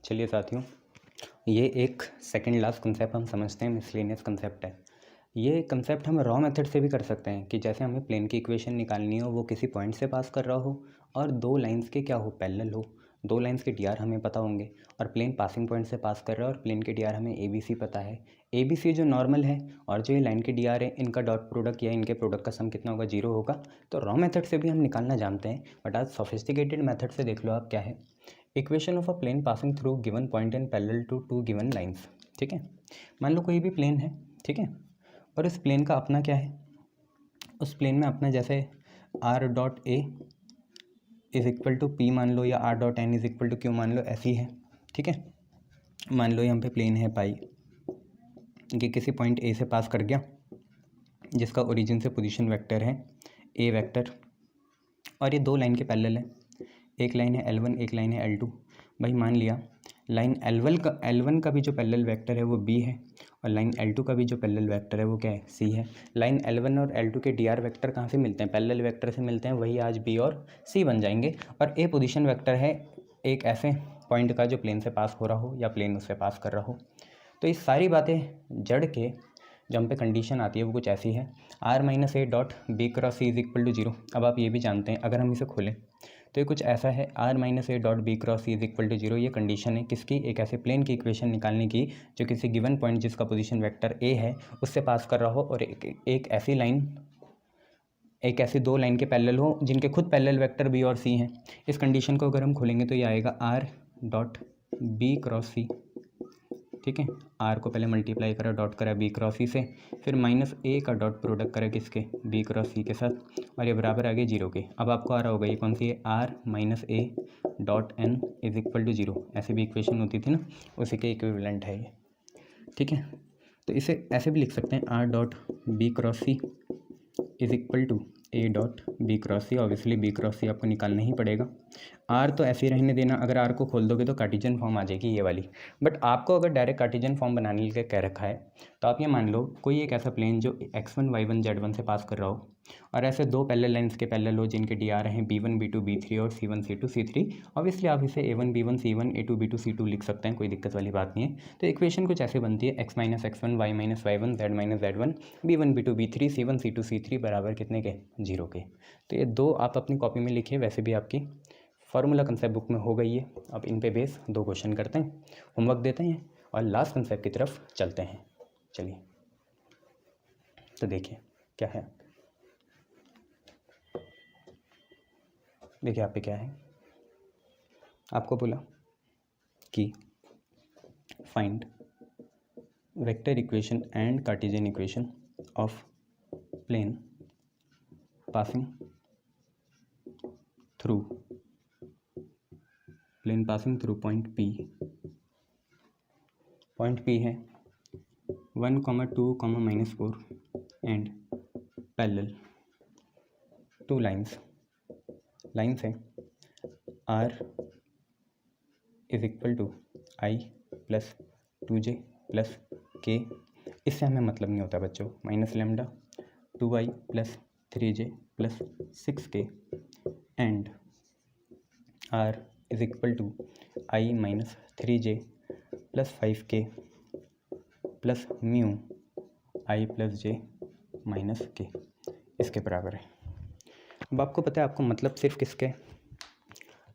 चलिए साथियों, ये एक सेकंड लास्ट कंसेप्ट हम समझते हैं, मिसलेनियस कंसेप्ट है। ये कंसेप्ट हम रॉ मेथड से भी कर सकते हैं कि जैसे हमें प्लेन की इक्वेशन निकालनी हो, वो किसी पॉइंट से पास कर रहा हो और दो लाइंस के क्या हो, पैरेलल हो। दो लाइंस के डी आर हमें पता होंगे और प्लेन पासिंग पॉइंट से पास कर रहा है और प्लेन के डी आर हमें ए बी सी पता है। ए बी सी जो नॉर्मल है और जो ये लाइन के डी आर है, इनका डॉट प्रोडक्ट या इनके प्रोडक्ट का सम कितना होगा, 0 होगा। तो रॉ मेथड से भी हम निकालना जानते हैं, बट आज सोफिस्टिकेटेड मेथड से देख लो आप क्या है। Equation of a plane passing through given point in parallel to two given lines. ठीक है, मान लो कोई भी प्लेन है, ठीक है, और उस प्लेन का अपना क्या है, उस प्लेन में अपना जैसे r dot a is equal to p मान लो, या r dot n is equal to q मान लो, ऐसी है। ठीक है, मान लो यहाँ पे प्लेन है पाई, कि किसी पॉइंट ए से पास कर गया, जिसका ओरिजिन से पोजीशन वेक्टर है ए वेक्टर, और ये दो लाइन के पैरेलल है। एक लाइन है L1, एक लाइन है L2। भाई मान लिया लाइन L1 का भी जो पैरेलल वेक्टर है वो B है, और लाइन L2 का भी जो पैरेलल वेक्टर है वो क्या है, C है। लाइन L1 और L2 के DR वेक्टर कहाँ से मिलते हैं, पैरेलल वेक्टर से मिलते हैं, वही आज B और C बन जाएंगे। और A पोजीशन वेक्टर है एक ऐसे पॉइंट का जो प्लेन से पास हो रहा हो या प्लेन उससे पास कर रहा हो। तो ये सारी बातें जड़ के जो हम पे कंडीशन आती है वो कुछ ऐसी है, R minus a dot b cross c is equal to 0। अब आप ये भी जानते हैं, अगर हम इसे खोलें तो ये कुछ ऐसा है, R minus a dot b cross c is equal to 0। ये कंडीशन है किसकी, एक ऐसे प्लेन की इक्वेशन निकालने की जो किसी गिवन पॉइंट जिसका पोजीशन वेक्टर ए है उससे पास कर रहा हो, और एक ऐसी लाइन, एक ऐसी दो लाइन के पैरेलल हो जिनके खुद पैरेलल वेक्टर बी और सी हैं। इस कंडीशन को अगर हम खोलेंगे तो ये आएगा R डॉट बी क्रॉस सी। ठीक है, आर को पहले मल्टीप्लाई करा, डॉट करा बी क्रॉस सी से, फिर माइनस ए का डॉट प्रोडक्ट करा किसके, बी क्रॉस सी के साथ, और ये बराबर आ गए 0 के। अब आपको आ रहा होगा ये कौन सी है, r minus a dot n is equal to 0। ऐसे भी इक्वेशन होती थी ना, उसी के इक्विवेलेंट है ये। ठीक है, तो इसे ऐसे भी लिख सकते हैं, r dot b cross c is equal to a dot b cross c. Obviously b cross c आपको निकालना ही पड़ेगा। आर तो ऐसे ही रहने देना, अगर आर को खोल दोगे तो कार्टेशियन फॉर्म आ जाएगी ये वाली। बट आपको अगर डायरेक्ट कार्टेशियन फॉर्म बनाने के लिए कह रखा है तो आप ये मान लो कोई एक ऐसा प्लेन जो x1 y1 z1 से पास कर रहा हो, और ऐसे दो पैरेलल लाइंस के पैरेलल हो जिनके डी आर हैं b1 b2 b3 और c1 c2 c3। ऑब्वियसली आप इसे a1 b1 c1 a2 b2 c2 लिख सकते हैं, कोई दिक्कत वाली बात नहीं है। तो इक्वेशन कुछ ऐसे बनती है, x minus x1 y minus y1 z minus z1 b1 b2 b3 c1 c2 c3 बराबर कितने के, 0 के। तो ये दो आप अपनी कॉपी में लिखिए, वैसे भी आपकी फार्मूला कंसेप्ट बुक में हो गई है। अब इन पे बेस दो क्वेश्चन करते हैं, होमवर्क देते हैं और लास्ट कंसेप्ट की तरफ चलते हैं। चलिए, तो देखिए क्या है, देखिए आप पे क्या है, आपको बोला कि find vector equation and cartesian equation of plane passing through point P। Point P है 1, 2, -4 एंड पैरेलल टू लाइंस है R is equal to I plus 2J plus K। इससे हमें मतलब नहीं होता बच्चों, minus lambda 2I plus 3J plus 6K and R is equal to I minus 3J plus 5K plus mu I plus J minus K, इसके बराबर है। अब आपको पता है आपको मतलब सिर्फ किसके,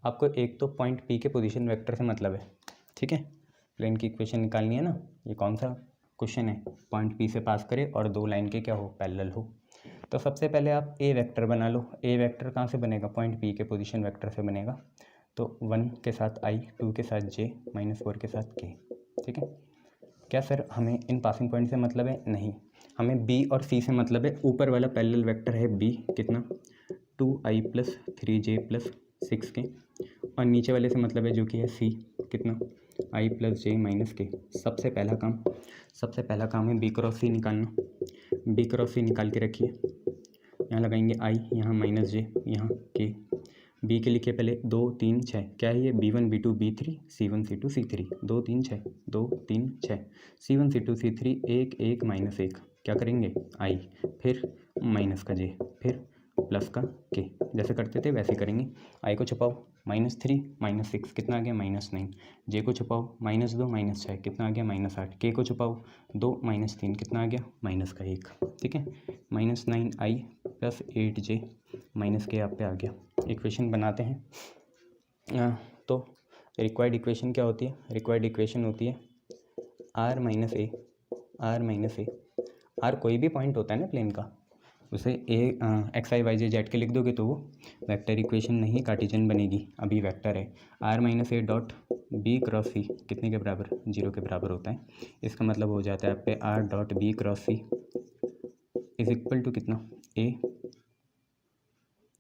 आपको एक तो पॉइंट P के पोजीशन वेक्टर से मतलब है। ठीक है, प्लेन की इक्वेशन निकालनी है ना, ये कौन सा क्वेश्चन है, पॉइंट P से पास करे और दो लाइन के क्या हो, पैरेलल हो। तो सबसे पहले आप ए वेक्टर बना लो। ए वेक्टर कहाँ से बनेगा, पॉइंट P के पोजीशन वेक्टर से बनेगा। तो 1 के साथ I, 2 के साथ J, -4 के साथ K। ठीक है, क्या सर हमें इन पासिंग पॉइंट से मतलब है, नहीं, हमें B और C से मतलब है। ऊपर वाला पैरेलल वेक्टर है B कितना, 2I plus 3J plus 6K, और नीचे वाले से मतलब है जो कि है C कितना, I plus J minus K। सबसे पहला काम है B क्रॉस C निकालना। B क्रॉस C निकाल के रखिए, यहाँ लगाएंगे I, यहाँ माइनस J, यहाँ K। B के लिखिए पहले 2 3 6, क्या है ये, B1 B2 B3 C1 C2 C3, 2 3 6 2 3 6 C1 C2 C3 1 1 minus 1, क्या करेंगे I, फिर माइनस का J, फिर प्लस का K। जैसे करते थे वैसे करेंगे। I को छुपाओ, -3 -6 कितना आ गया -9। जे को छुपाओ -2 -6 कितना आ गया -8। के को छुपाओ 2 -3 कितना आ गया -1। ठीक है, -9i + 8j -k आप पे आ गया। इक्वेशन बनाते हैं। तो रिक्वायर्ड इक्वेशन क्या होती है? रिक्वायर्ड इक्वेशन होती है r - a, r कोई भी पॉइंट होता है ना प्लेन का, उसे एक्स आई वाई जे जेड के लिख दोगे तो वो वेक्टर इक्वेशन नहीं कार्टेशियन बनेगी, अभी वेक्टर है। r - a dot b cross c कितने के बराबर? 0 के बराबर होता है। इसका मतलब हो जाता है आप पे r dot b cross c is equal to कितना?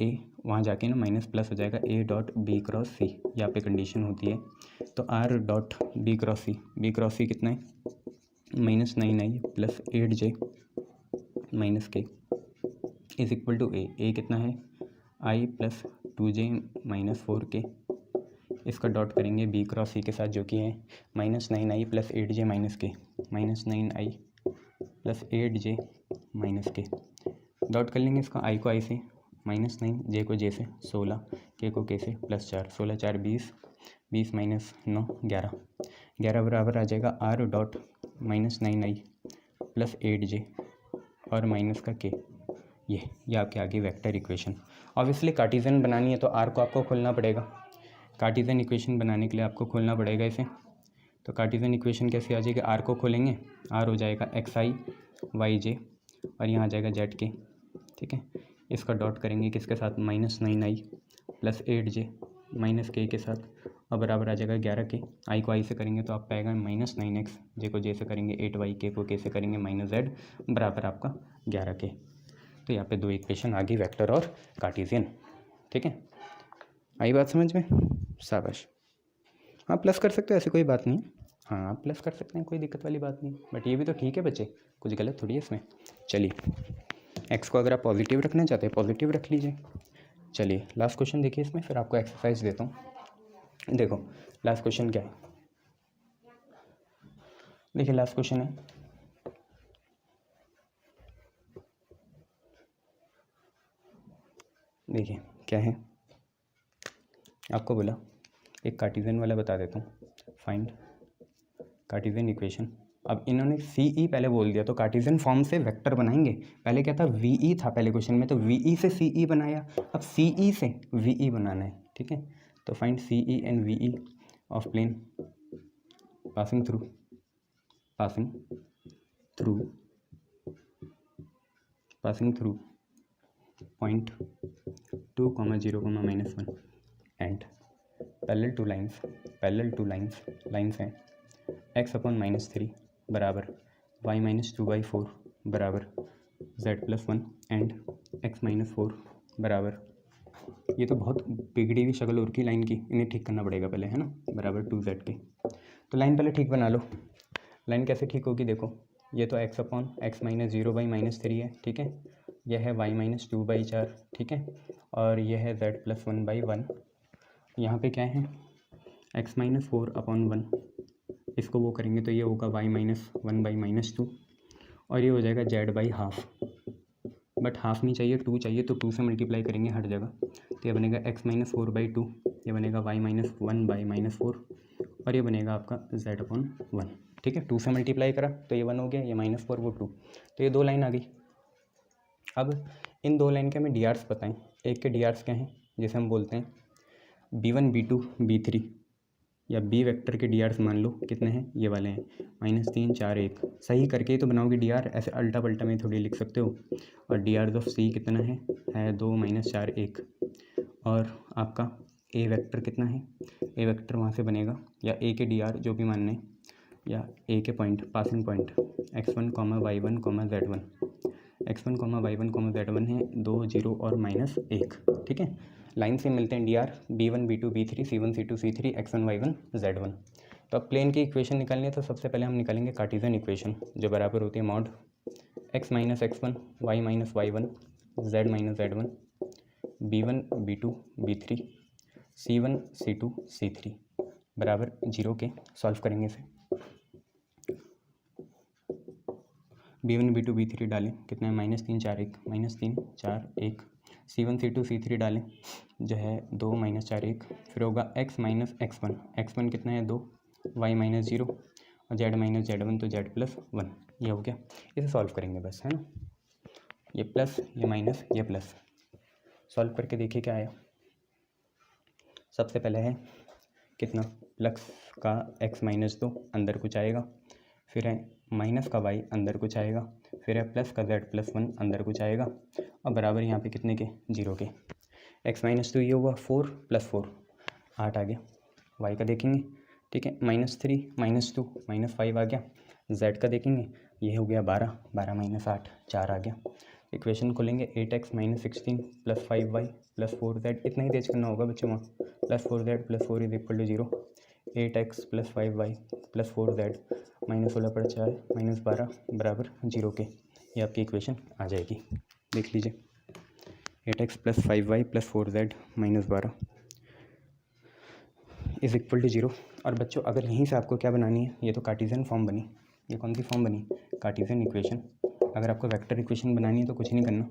a वहाँ जाके ना माइनस प्लस हो जाएगा a dot b cross c, यहाँ पे कंडीशन होती है। तो r dot b cross c कितना है? -9i + 8j -k is equal to a कितना है? i + 2j - 4k। इसका डॉट करेंगे b क्रॉस c के साथ जो कि है -9i + 8j - k, -9i + 8j - k। Dot कर लेंगे इसका i को i से -9, j को j से 16, k को k से +4, 16 4 20, 20 - 9 11, 11 बराबर आ जाएगा r डॉट -9i + 8j और माइनस का k। ये आपके आगे वेक्टर इक्वेशन। ऑब्वियसली कार्टेशियन बनानी है तो r को आपको खोलना पड़ेगा। कार्टेशियन इक्वेशन बनाने के लिए आपको खोलना पड़ेगा इसे। तो कार्टेशियन इक्वेशन कैसे आ जाएगी? r को खोलेंगे, r हो जाएगा xi yj और यहाँ आ जाएगा zk। ठीक है, इसका डॉट करेंगे किसके साथ? -9i + 8j -k के साथ और बराबर आ जाएगा 11k। i को i से करेंगे तो आप पाएगा -9x, j को j से करेंगे 8y, k को k से करेंगे -z बराबर आपका 11k। तो यहाँ पे दो इक्वेशन आ गई, वेक्टर और कार्टेशियन। ठीक है, आई बात समझ में? शाबाश। हाँ प्लस कर सकते हो, ऐसी कोई बात नहीं। हाँ आप प्लस कर सकते हैं, कोई दिक्कत वाली बात नहीं। बट ये भी तो ठीक है बच्चे, कुछ गलत थोड़ी है इसमें। चलिए, एक्स को अगर आप पॉजिटिव रखना चाहते हैं पॉजिटिव रख लीजिए। चलिए लास्ट क्वेश्चन देखिए इसमें, फिर आपको एक्सरसाइज देता हूँ। देखो लास्ट क्वेश्चन क्या है, देखिए लास्ट क्वेश्चन है, देखिए क्या है। आपको बोला एक कार्टेशियन वाला बता देता हूँ, फाइंड कार्टेशियन इक्वेशन। अब इन्होंने सी ई पहले बोल दिया तो कार्टेशियन फॉर्म से वेक्टर बनाएंगे। पहले क्या था? वी ई था पहले क्वेश्चन में, तो वी ई से सी ई बनाया, अब सी ई से वी ई बनाना है। ठीक है, तो find c e and v e of plane passing through point 2, 0, -1 and parallel to lines हैं x/-3 बराबर y - 2/4 बराबर z+1 एंड x-4 बराबर, ये तो बहुत बिगड़ी हुई शक्ल और की लाइन की, इन्हें ठीक करना पड़ेगा पहले, है ना, बराबर 2z के। तो लाइन पहले ठीक बना लो। लाइन कैसे ठीक होगी? देखो, ये तो x/x - 0/-3 है। ठीक है, यह है y - 2/4। ठीक है, और यह है z+1/1। यहाँ पे क्या है? x - 4/1, इसको वो करेंगे तो ये होगा y - 1/-2 और ये हो जाएगा z/½ बट हाफ नहीं चाहिए, 2 चाहिए, तो 2 से मल्टीप्लाई करेंगे हर जगह, तो ये बनेगा x - 4/2, ये बनेगा y - 1/-4 और ये बनेगा आपका z/1। ठीक है, 2 से मल्टीप्लाई करा तो ये 1 हो गया, ये -4 वो 2, तो ये दो लाइन आ गई। अब इन दो लाइन के हमें डी आर्स बताएं। एक के डी आर्स क्या हैं, जैसे हम बोलते हैं b1 b2 b3, या बी वेक्टर के डी आर्स मान लो कितने हैं, ये वाले हैं -3 4 1। सही करके ही तो बनाओगे डी आर, ऐसे अल्टा पल्टा में थोड़ी लिख सकते हो। और डी आर ऑफ सी कितना है 2 -4 1। और आपका ए वेक्टर कितना है? ए वेक्टर वहाँ से बनेगा, या ए के डी आर जो भी मानने, या ए के point passing point x1, y1, z1, x1, y1, z1 है 2 0 और -1। ठीक है, लाइन से मिलते हैं D R b1 b2 b3 c1 c2 c3 x1 y1 z1। तो अब प्लेन की इक्वेशन निकालनी है, तो सबसे पहले हम निकालेंगे कार्टेशियन इक्वेशन, जो बराबर होती है mod x - x1 y - y1 z - z1 b1 b2 b3 c1 c2 c3 बराबर 0 के। सॉल्व करेंगे इसे, b1 b2 b3 डालें, कितना है -3 4 1 -3 4 1। c1 c2 c3 डालें, जो है 2 माइनस 4 1, फिर होगा x माइनस x1, x1 कितना है 2, y माइनस 0 और z माइनस z1, तो z प्लस 1, ये हो गया। इसे सॉल्व करेंगे बस, है ना, ये प्लस ये माइनस ये प्लस, सॉल्व करके देखिए क्या आया। सबसे पहले है कितना प्लस का x माइनस 2 अंदर कुछ आएगा, फिर है माइनस का y अंदर कुछ आएगा, फिर है प्लस का z प्लस 1 अंदर कुछ आएगा, और बराबर यहाँ पे कितने के 0 के। x माइनस 2 ये हुआ 4 प्लस 4 8 आ गया। y का देखेंगे, ठीक है, -3 -2 -5 आ गया। z का देखेंगे, ये हो गया 12 12 माइनस 8 4 आ गया। इक्वेशन को लेंगे 8x minus 16 plus 5y plus 4z, इतना ही तेज करना होगा बच्चों वहाँ, plus 4z plus 4 is equal to 0, 8x plus 5y plus 4z minus 16 पर 4 माइनस 12 बराबर 0 के। ये आपकी इक्वेशन आ जाएगी, देख लीजिए, 8x plus 5y plus 4z minus 12 is equal to 0। और बच्चों अगर यहीं से आपको क्या बनानी है, ये तो कार्टेशियन फॉर्म बनी, ये कौन सी फॉर्म बनी, कार्टेशियन इक्वेशन। अगर आपको वेक्टर इक्वेशन बनानी है तो कुछ नहीं करना,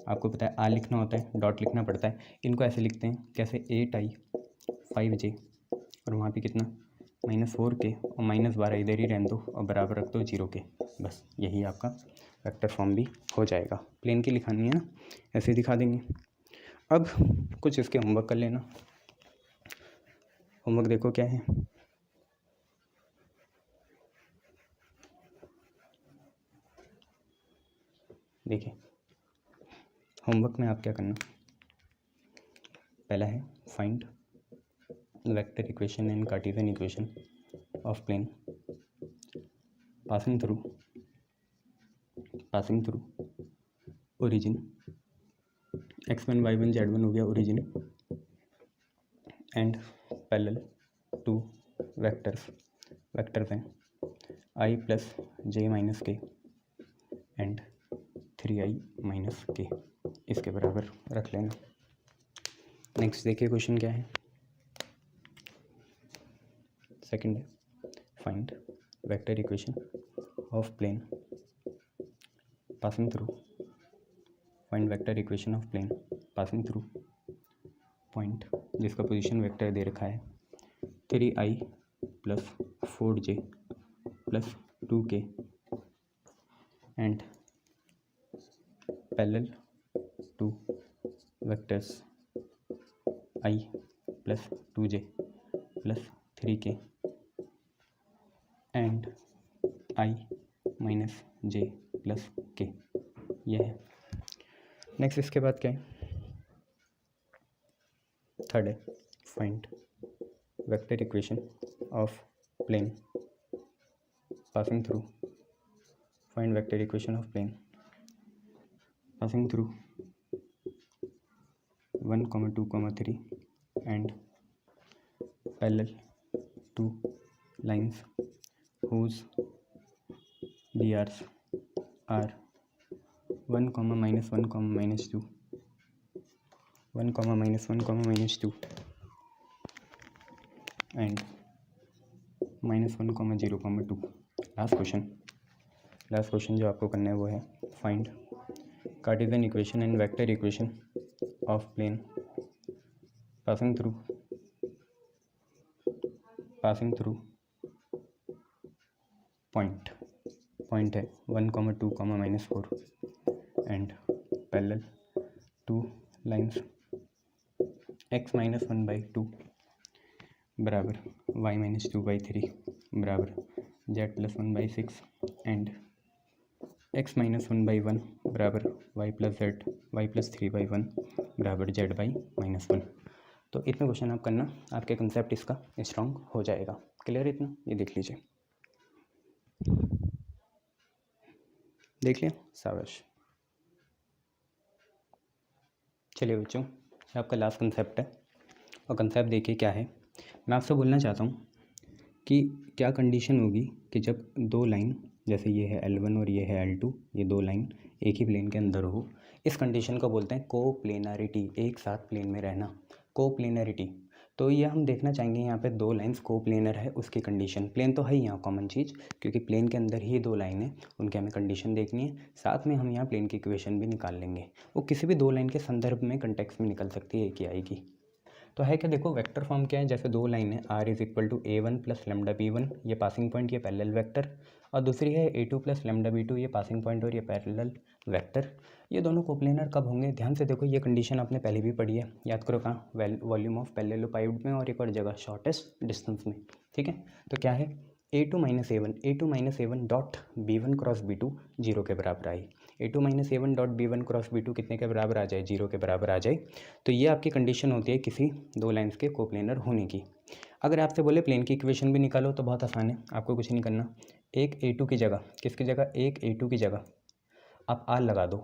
आपको पता है आ लिखना होता है, डॉट लिखना पड़ता है। इनको ऐसे लिखते हैं कैसे, 8i 5j और वहाँ पे कितना -4k और -12 इधर ही रहने दो और बराबर रख दो 0 के, बस यही आपका वेक्टर फॉर्म भी हो जाएगा। प्लेन की लिखानी है ना, ऐसे दिखा देंगे। अब कुछ इसके होमवर्क कर लेना। होमवर्क देखो क्या है, देखिए होमवर्क में आप क्या करना, पहला है find vector equation and cartesian equation of plane passing through origin, x1 y1 z1 हो गया origin, and parallel to vectors हैं i plus j minus k and 3i minus k, इसके बराबर रख लेना। नेक्स्ट देखिए क्वेश्चन क्या है, सेकंड है find vector equation of plane passing through, find vector equation of plane passing through point जिसका पोजीशन वेक्टर दे रखा है 3i plus 4j plus 2k and parallel to vectors i plus 2j plus 3k and i minus j plus k, ये है। Next इसके बाद क्या है, थर्ड है find vector equation of plane passing through, find vector equation of plane passing through 1, 2, 3 and parallel to lines whose DRs are 1, -1, -2, 1, -1, -2 and -1, 0, 2। Last question जो आपको करना है वो है find cartesian equation and vector equation of plane passing through point है 1, 2, -4 and parallel to lines x minus 1/2 बराबर y minus 2/3 बराबर z plus 1/6 and x minus 1/1 बराबर y प्लस 3/1 बराबर z/-1। तो इतना क्वेश्चन आप करना, आपके कंसेप्ट इसका स्ट्रॉन्ग हो जाएगा। क्लियर इतना, ये देख लीजिए, देख लिया, शाबाश। चलिए बच्चों, ये आपका लास्ट कंसेप्ट है, और कंसेप्ट देखिए क्या है। मैं आपसे बोलना चाहता हूँ कि क्या कंडीशन होगी कि जब दो लाइन, जैसे ये है L1 और ये है L2, ये दो लाइन एक ही प्लेन के अंदर हो, इस कंडीशन को बोलते हैं कोप्लेनरिटी, एक साथ प्लेन में रहना, कोप्लेनरिटी। तो ये हम देखना चाहेंगे यहाँ पे दो लाइंस कोप्लेनर है, उसकी कंडीशन। प्लेन तो है ही यहाँ कॉमन चीज़, क्योंकि प्लेन के अंदर ही दो लाइन है, उनकी हमें कंडीशन देखनी है। साथ में हम यहाँ प्लेन की इक्वेशन भी निकाल लेंगे, वो किसी भी दो लाइन के संदर्भ में कंटेक्स्ट में निकल सकती है, एक ही आएगी। तो है क्या, देखो वेक्टर फॉर्म क्या है, जैसे दो लाइन है r is equal to a1 plus lambda b1, ये पासिंग पॉइंट, ये पैरेलल वेक्टर, और दूसरी है a2 प्लस लेमडा b2, ये पासिंग पॉइंट और ये पैरेलल वेक्टर। ये दोनों कोप्लेनर कब होंगे, ध्यान से देखो, ये कंडीशन आपने पहले भी पढ़ी है, याद करो कहाँ, वॉल्यूम ऑफ पैरेललोपाइड में और एक और जगह शॉर्टेस्ट डिस्टेंस में। ठीक है, तो क्या है, a2 minus a1 dot b1 cross b2 zero के बराबर आई। a2 minus a1 dot b1 cross b2 कितने के बराबर आ जाए, जीरो के बराबर आ जाए। तो ये आपकी कंडीशन होती है किसी दो लाइंस के कोप्लेनर होने की। अगर आपसे बोले प्लेन की इक्वेशन भी निकालो तो बहुत आसान है, आपको कुछ नहीं करना, एक a2 की जगह, किसकी जगह, एक a2 की जगह आप r लगा दो,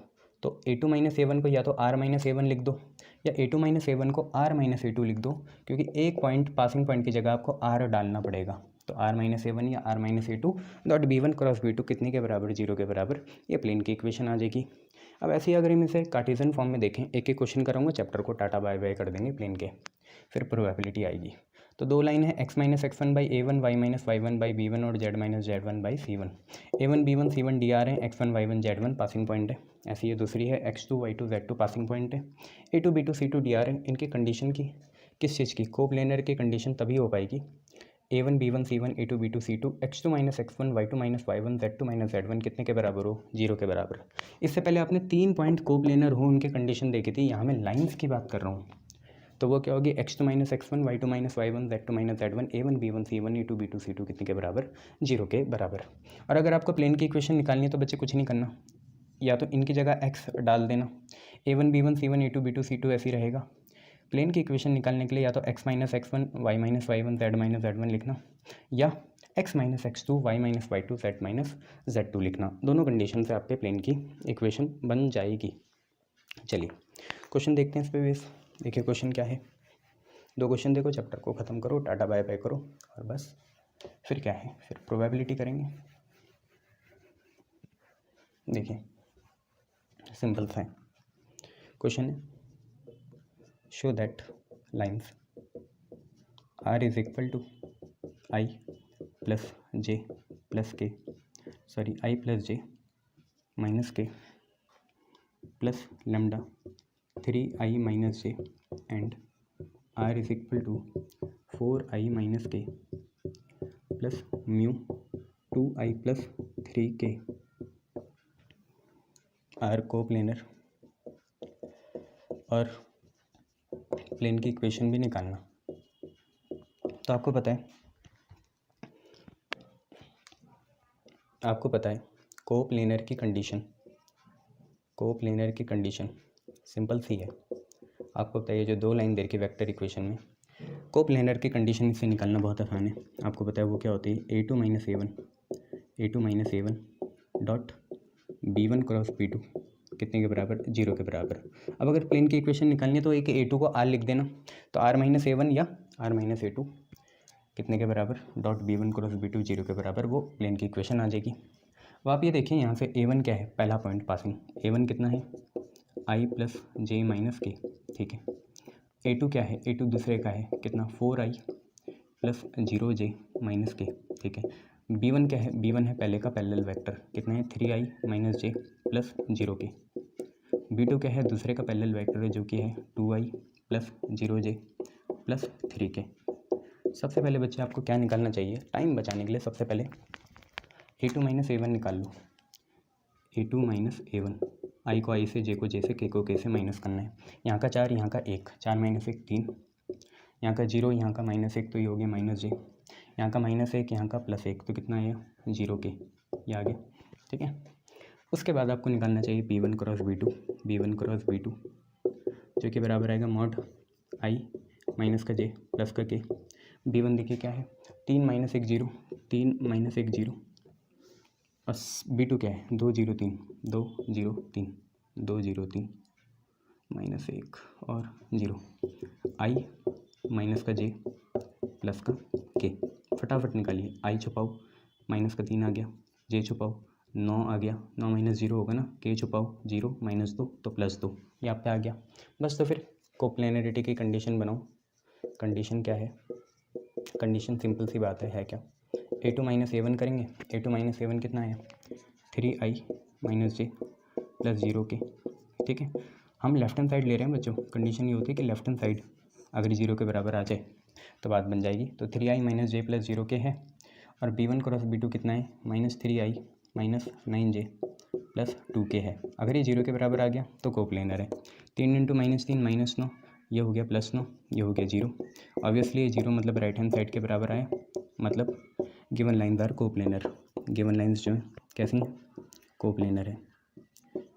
तो a2 माइनस a1 को या तो r माइनस a1 लिख दो, या a2 माइनस a1 को r माइनस a2 लिख दो, क्योंकि एक पॉइंट पासिंग पॉइंट की जगह आपको r डालना पड़ेगा। तो r माइनस a1 या r minus a2 dot b1 cross b2 कितने के बराबर, जीरो के बराबर, ये प्लेन की इक्वेशन आ जाएगी। अब ऐसे ही अगर हम इसे कार्टेशियन फॉर्म में देखें, एक एक क्वेश्चन कराऊंगा, चैप्टर को टाटा बाय बाय कर देंगे प्लेन के, फिर प्रोबेबिलिटी आएगी। तो दो लाइन है x minus x1 by a1, y minus y1 by b1 और z minus z1 by c1। a1 b1 c1 dr है, x1 y1 z1 passing point है। ऐसी ये दूसरी है x2 y2 z2 passing point है। a2 b2 c2 dr है। इनकी कंडीशन की, किस चीज़ की, कोप्लेनर की कंडीशन तभी हो पाएगी, a1 b1 c1 a2 b2 c2 x2 minus x1 y2 minus y1 z2 minus z1 कितने के बराबर हो, जीरो के बराबर। इससे पहले आपने 3 पॉइंट कोप्लेनर हो उनकी कंडीशन देखी थी, यहाँ मैं लाइन्स की बात कर रहा हूँ। तो वो क्या होगी, x2 minus x1 y2 minus y1 z2 minus z1 a1 b1 c1 a2 b2 c2 कितने के बराबर, जीरो के बराबर। और अगर आपको प्लेन की इक्वेशन निकालनी है तो बच्चे कुछ नहीं करना, या तो इनकी जगह x डाल देना, a1 b1 c1 a2 b2 c2 ऐसे ही रहेगा। प्लेन की इक्वेशन निकालने के लिए या तो x minus x1 y minus y1 z minus z1 लिखना, या x minus x2 y minus y2 z minus z2 लिखना। दोनों कंडीशन से आपके प्लेन की इक्वेशन बन जाएगी। चलिए क्वेश्चन देखते हैं इस पे बेस। देखिए क्वेश्चन क्या है, दो क्वेश्चन देखो, चैप्टर को ख़त्म करो, टाटा बाय बाय करो, और बस फिर क्या है, फिर प्रोबेबिलिटी करेंगे। देखिए सिंपल सा है क्वेश्चन है, show that lines are is equal to i plus j plus k, sorry i plus j minus k plus lambda 3i minus j and r is equal to 4i minus k plus mu 2i plus 3k are coplanar. और plane की equation भी निकालना। तो आपको पता है coplanar की condition simple सी है। आपको बताइए जो दो लाइन दे रखी वेक्टर इक्वेशन में, कोप्लेनर की कंडीशन इससे निकालना बहुत आसान है। आपको पता है वो क्या होती है, a2 minus a1 dot b1 cross b2 कितने के बराबर, जीरो के बराबर। अब अगर प्लेन की इक्वेशन निकालनी है तो एक a2 को r लिख देना, तो r माइनस a1 या r माइनस a2 कितने के बराबर, dot b1 cross b2 zero के बराबर, वो प्लेन की इक्वेशन आ जाएगी। अब आप ये देखिए यहाँ से a1 क्या है, पहला पॉइंट पासिंग, a1 कितना है, i प्लस जे माइनस के, ठीक है। a2 क्या है, a2 दूसरे का है कितना, 4i प्लस 0j माइनस के, ठीक है। b1 क्या है, b1 है पहले का पैरेलल वेक्टर, कितना है, 3i माइनस जे प्लस 0k। b2 क्या है, दूसरे का पैरेलल वेक्टर है जो कि है 2i plus 0j plus 3k। सबसे पहले बच्चे आपको क्या निकालना चाहिए, टाइम बचाने के लिए सबसे पहले a2 माइनस a1 निकाल लो, a2 माइनस a1, आई को आई से, जे को जे से, के को के से माइनस करना है। यहाँ का 4, यहाँ का 1, 4 माइनस 1 3, यहाँ का 0, यहाँ का माइनस 1 तो ये हो गया माइनस जे, यहाँ का माइनस 1, यहाँ का प्लस 1 तो कितना है, 0k, ये आ गया, ठीक है। उसके बाद आपको निकालना चाहिए b1 क्रॉस b2 जो कि बराबर आएगा मॉड आई माइनस का जे प्लस का के। b1 देखिए क्या है, 3 माइनस 1 0, 3 माइनस 1 0, और b2 क्या है, 2 0 3 2 0 3 2 0 3 माइनस 1 और 0, आई माइनस का जे प्लस का के। फटाफट निकालिए, आई छुपाओ, माइनस का 3 आ गया, जे छुपाओ 9 आ गया, 9 माइनस 0 होगा ना, के छुपाओ 0 माइनस 2 तो प्लस 2, ये आप पे आ गया। बस तो फिर कोप्लेनरिटी की कंडीशन बनाओ। कंडीशन क्या है, कंडीशन सिंपल सी बात है क्या, a2 माइनस a1 करेंगे, a2 माइनस a1 कितना है, 3i माइनस जे प्लस 0k, ठीक है। हम लेफ्ट हैंड साइड ले रहे हैं बच्चों, कंडीशन ये होती है कि लेफ्ट हैंड साइड अगर जीरो के बराबर आ जाए तो बात बन जाएगी। तो 3i माइनस जे प्लस जीरो के है और b1 क्रॉस b2 कितना है minus 3i minus 9j plus 2k है। अगर ये जीरो के बराबर आ गया तो कोप्लेनर है। 3 इंटू -3 -9, ये हो गया +9, ये हो गया 0। ऑब्वियसली ये 0 मतलब राइट हैंड साइड के बराबर आया, मतलब given lines are coplanar. Given lines जो है कैसी हैं, कोप्लेनर है।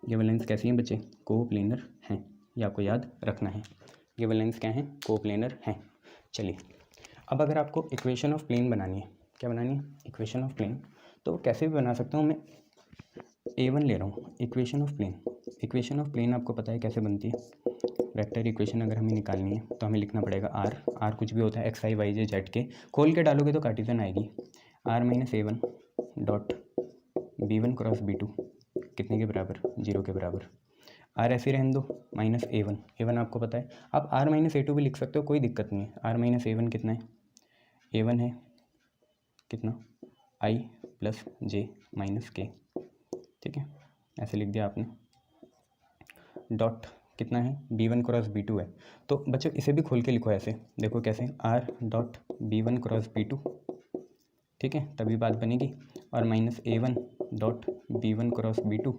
गिवन लाइन्स कैसी हैं बच्चे, कोप्लेनर हैं, ये आपको याद रखना है। गिवन लाइन्स क्या हैं, कोप्लेनर हैं। चलिए अब अगर आपको इक्वेशन ऑफ प्लेन बनानी है, क्या बनानी है, इक्वेशन ऑफ प्लेन, तो कैसे भी बना सकता हूँ मैं। A1 ले रहा हूँ, equation of plane. Equation of plane आपको पता है कैसे बनती है। वेक्टर इक्वेशन अगर हमें निकालनी है तो हमें लिखना पड़ेगा आर कुछ भी होता है एक्स आई वाई जे जेड के, खोल के डालोगे तो कार्टेशियन आएगी। Are minus A1 dot B1 cross B2 कितने के बराबर, 0 के बराबर। आर ऐसे रहने दो, माइनस A1 आपको पता है। आप आर माइनस A2 भी लिख सकते हो, कोई दिक्कत नहीं है। आर माइनस A1 कितना है, A1 है कितना आई प्लस जे माइनस के, ठीक है, ऐसे लिख दिया आपने। डॉट कितना है, B1 क्रॉस B2 है। तो बच्चों इसे भी खोल के लिखो ऐसे, देखो कैसे, R dot B1 cross B2, ठीक है, तभी बात बनेगी। और minus A1 dot B1 cross B2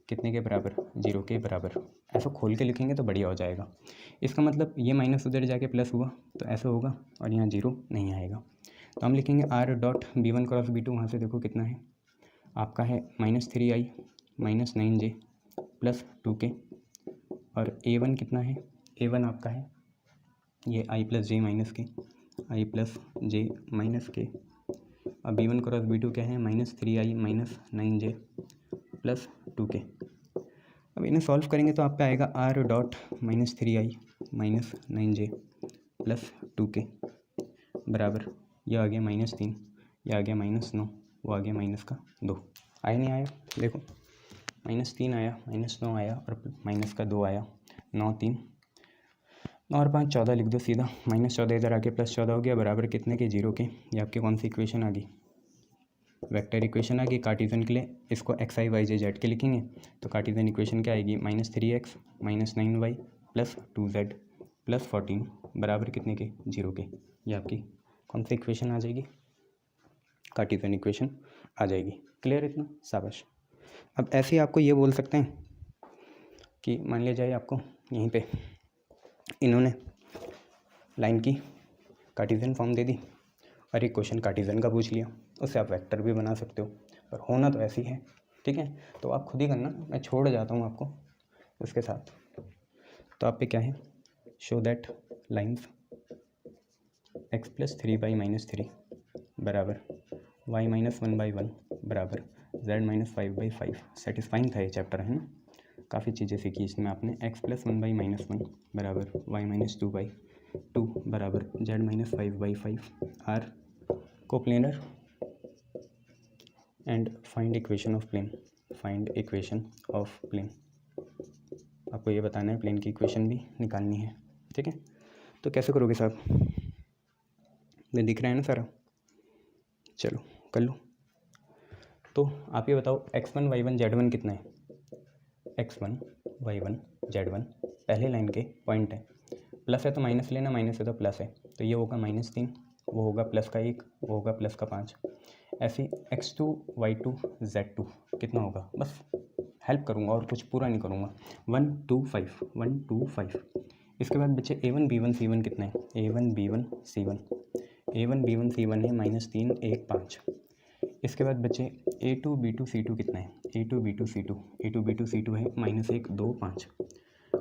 कितने के बराबर, 0 के बराबर। ऐसा खोल के लिखेंगे तो बढ़िया हो जाएगा। इसका मतलब ये माइनस उधर जाके प्लस हुआ तो ऐसा होगा और यहाँ 0 नहीं आएगा। तो हम लिखेंगे R dot B1 cross B2, वहाँ से देखो कितना है आपका है -3i minus 9j plus 2k। और A1 कितना है, A1 आपका है ये i प्लस जे माइनस के, आई प्लस जे माइनस के। अब B1 क्रॉस B2 क्या है, -3i minus 9j plus 2k। अब इन्हें सॉल्व करेंगे तो आप पे आएगा R dot -3i minus 9j plus 2k बराबर, यह आ गया -3, यह आ गया -9, वो आ गया -2। आया नहीं आया, देखो -3 आया, -9 आया और -2 आया। 9 3 9 और 5 14 लिख दो सीधा, -14 इधर आके +14 हो गया, बराबर कितने के, 0 के। ये आपकी कौन सी इक्वेशन आ गई, वेक्टर इक्वेशन आ गई। कार्टेशियन के लिए इसको एक्स आई वाई जे जेड के लिखेंगे तो कार्टेशियन इक्वेशन क्या आएगी, -3x minus 9y plus 2z plus 14 बराबर कितने के, 0 के। ये आपकी कौन सी इक्वेशन आ जाएगी, कार्टेशियन इक्वेशन आ जाएगी। क्लियर इतना, शाबाश। अब ऐसे ही आपको ये बोल सकते हैं कि मान लिया जाए आपको यहीं पे इन्होंने लाइन की कार्टेशियन फॉर्म दे दी और एक क्वेश्चन कार्टेशियन का पूछ लिया, उससे आप वेक्टर भी बना सकते हो, पर होना तो ऐसी है, ठीक है। तो आप खुद ही करना, मैं छोड़ जाता हूँ आपको उसके साथ। तो आप पे क्या है, show that lines x plus 3/-3 बराबर y माइनस 1/1 बराबर z माइनस 5/5। सेटिस्फाइंग था ये चैप्टर, है ना, काफ़ी चीज़ें सीखी इसमें आपने। x प्लस 1/-1 बराबर y माइनस 2/2 बराबर z minus 5/5 are coplanar and find equation of plane. Find equation of plane, आपको ये बताना है, प्लेन की इक्वेशन भी निकालनी है, ठीक है। तो कैसे करोगे साहब, ये दिख रहा है ना सारा, चलो कर लो। तो आप ये बताओ x1 y1 z1 कितना है, x1 y1 z1 पहले लाइन के पॉइंट है, प्लस है तो माइनस लेना, माइनस है तो प्लस है, तो ये होगा -3, वो होगा प्लस का 1, वो होगा प्लस का 5। ऐसे x2 y2 z2 कितना होगा, बस हेल्प करूँगा और कुछ पूरा नहीं करूँगा। 1 2 5 1 2 5। इसके बाद बच्चे A1 B1 C1 कितना है, A1 B1 C1, A1 B1 C1 है -3 1 5। इसके बाद बच्चे A2 B2 C2 कितना है, A2 B2 C2, A2 B2 C2 है -1 2 5।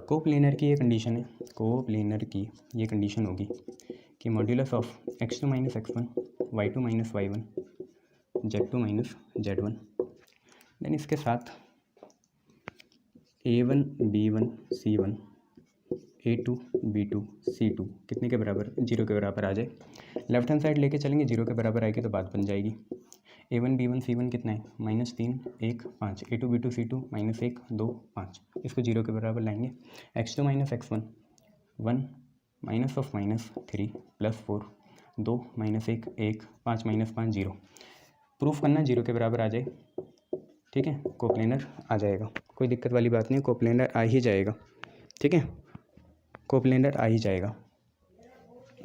कोप्लेनर की ये कंडीशन है, कोप्लेनर की ये कंडीशन होगी कि modulus of x2 minus x1 y2 minus y1 z2 minus z1। Then इसके साथ A1 B1 C1 A2 B2 C2 कितने के बराबर, 0 के बराबर आ जाए। लेफ्ट हैंड साइड लेके चलेंगे, 0 के बराबर आएगी तो बात बन जाएगी। A1 B1 C1 कितना है, -3 1 5। A2 B2 C2 -1 2 5। इसको 0 के बराबर लाएंगे। x2 minus x1 1 minus of -3 plus 4 2 -1 1 5 -5 0। Proof करना 0 के बराबर आ जाए, ठीक है, कोप्लेनर आ जाएगा, कोई दिक्कत वाली बात नहीं, कोप्लेनर आ ही जाएगा, ठीक है, कोप्लेनर आ ही जाएगा।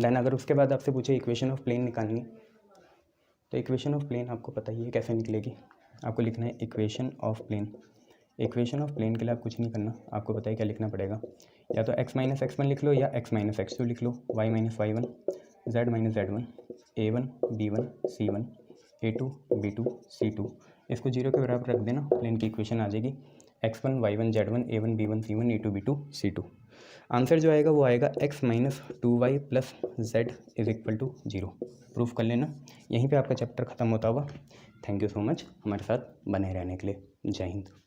देन अगर उसके बाद आपसे पूछे इक्वेशन ऑफ प्लेन निकालनी, तो इक्वेशन ऑफ प्लेन आपको पता ही है कैसे निकलेगी। आपको लिखना है equation of plane. Equation of plane के लिए आप कुछ नहीं करना, आपको पता है क्या लिखना पड़ेगा, या तो x माइनस x1 लिख लो या x माइनस x2 लिख लो, y minus y1, z minus z1, a1 b1 c1 a2 b2 c2। इसको जीरो के बराबर रख देना, प्लेन की इक्वेशन आ जाएगी x1 y1 z1 a1 b1 c1 a2 b2 c2। Answer जो आएगा वो आएगा x minus 2y plus z is equal to 0। Proof कर लेना। यहीं पे आपका चैप्टर ख़त्म होता हुआ। थैंक यू सो मच हमारे साथ बने रहने के लिए। जय हिंद।